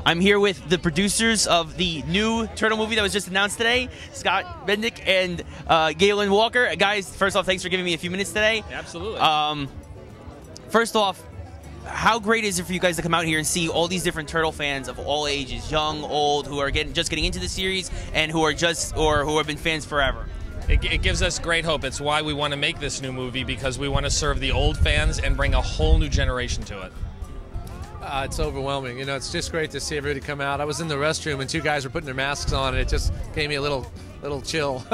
I'm here with the producers of the new Turtle movie that was just announced today, Scott Mednick and Galen Walker. Guys, first off, thanks for giving me a few minutes today. Absolutely. First off, how great is it for you guys to come out here and see all these different Turtle fans of all ages, young, old, who are just getting into the series and who are who have been fans forever? It gives us great hope. It's why we want to make this new movie, because we want to serve the old fans and bring a whole new generation to it. It's overwhelming. You know, it's just great to see everybody come out. I was in the restroom and two guys were putting their masks on, and it just gave me a little chill.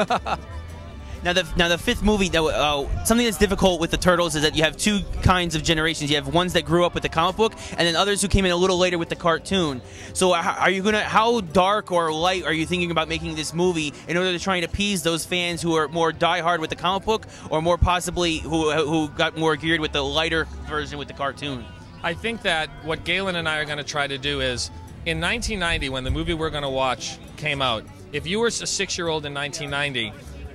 Now the fifth movie, something that's difficult with the Turtles is that you have two kinds of generations. You have ones that grew up with the comic book, and then others who came in a little later with the cartoon. So how dark or light are you thinking about making this movie in order to try and appease those fans who are more diehard with the comic book, or more possibly who got more geared with the lighter version with the cartoon? I think that what Galen and I are going to try to do is, in 1990, when the movie we're going to watch came out, if you were a 6-year-old in 1990,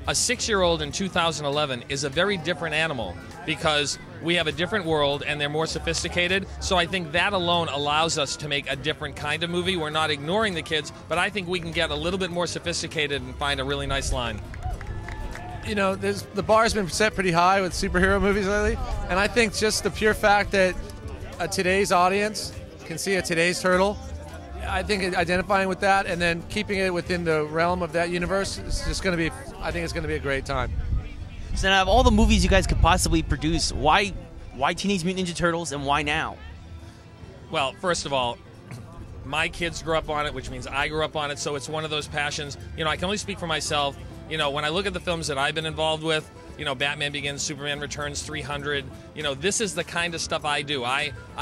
a 6-year-old in 2011 is a very different animal, because we have a different world and they're more sophisticated. So I think that alone allows us to make a different kind of movie. We're not ignoring the kids, but I think we can get a little bit more sophisticated and find a really nice line. You know, the bar's been set pretty high with superhero movies lately, and I think just the pure fact that today's audience can see a today's Turtle, I think identifying with that and then keeping it within the realm of that universe is just going to be, I think it's going to be a great time. So now, of all the movies you guys could possibly produce, why Teenage Mutant Ninja Turtles, and why now? Well, first of all, my kids grew up on it, which means I grew up on it, so it's one of those passions. You know, I can only speak for myself. You know, when I look at the films that I've been involved with, you know, Batman Begins, Superman Returns, 300. You know, this is the kind of stuff I do.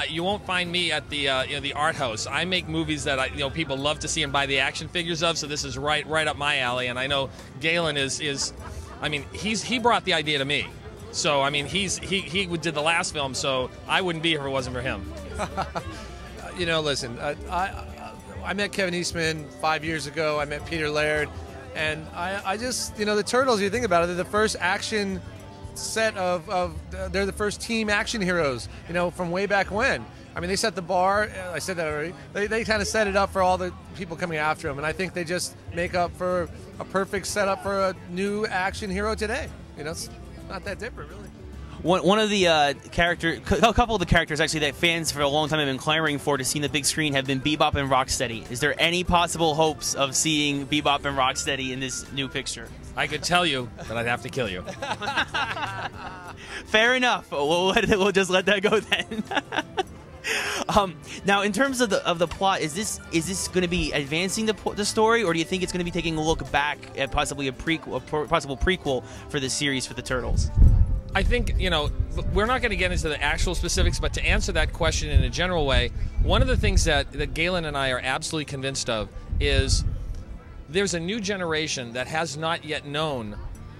You won't find me at the the art house. I make movies that people love to see and buy the action figures of. So this is right up my alley. And I know Galen is I mean, he brought the idea to me. So I mean, he did the last film. So I wouldn't be here if it wasn't for him. You know, listen, I met Kevin Eastman 5 years ago. I met Peter Laird. And I just, you know, the Turtles, you think about it, they're the first action set they're the first team action heroes, you know, from way back when. I mean, they set the bar, I said that already, they kind of set it up for all the people coming after them, and I think they just make up for a perfect setup for a new action hero today. You know, it's not that different, really. One of the a couple of the characters actually that fans for a long time have been clamoring for to see on the big screen have been Bebop and Rocksteady. Is there any possible hopes of seeing Bebop and Rocksteady in this new picture? I could tell you, but I'd have to kill you. Fair enough. We'll just let that go then. Now, in terms of the plot, is this going to be advancing the story, or do you think it's going to be taking a look back at possibly a possible prequel for the series for the Turtles? I think, you know, we're not going to get into the actual specifics, but to answer that question in a general way, one of the things that Galen and I are absolutely convinced of is there's a new generation that has not yet known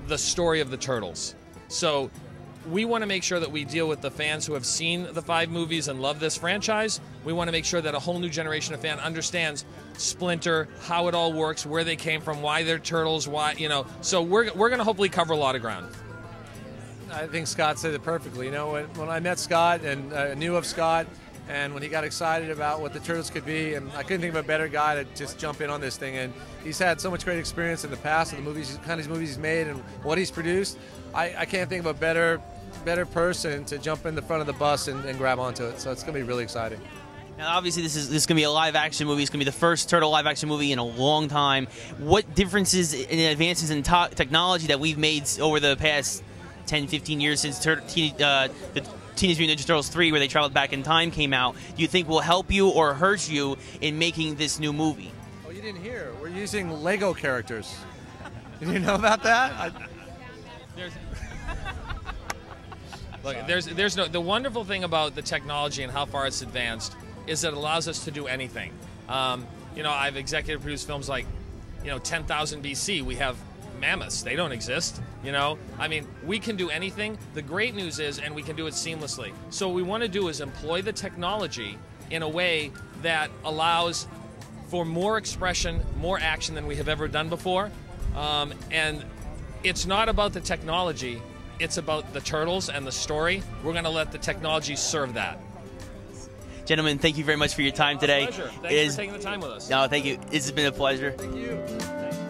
the story of the Turtles. So we want to make sure that we deal with the fans who have seen the 5 movies and love this franchise. We want to make sure that a whole new generation of fan understands Splinter, how it all works, where they came from, why they're Turtles, why, you know. So we're going to hopefully cover a lot of ground. I think Scott said it perfectly. You know, when I met Scott and knew of Scott, and when he got excited about what the Turtles could be, and I couldn't think of a better guy to just jump in on this thing. And he's had so much great experience in the past of the movies, kind of movies he's made and what he's produced. I can't think of a better person to jump in the front of the bus and grab onto it. So it's going to be really exciting. Now, obviously, this is going to be a live-action movie. It's going to be the first Turtle live-action movie in a long time. What differences and advances in technology that we've made over the past 10, 15 years since the Teenage Mutant Ninja Turtles 3, where they traveled back in time, came out, do you think will help you or hurt you in making this new movie? Oh, you didn't hear. We're using Lego characters. Did you know about that? Look, the wonderful thing about the technology and how far it's advanced is that it allows us to do anything. You know, I've executive produced films like, you know, 10,000 BC. We have mammoths. They don't exist. You know, I mean, we can do anything. The great news is, and we can do it seamlessly. So what we want to do is employ the technology in a way that allows for more expression, more action than we have ever done before. And it's not about the technology. It's about the Turtles and the story. We're going to let the technology serve that. Gentlemen, thank you very much for your time today. My pleasure. Thanks for taking the time with us. No, thank you. This has been a pleasure. Thank you.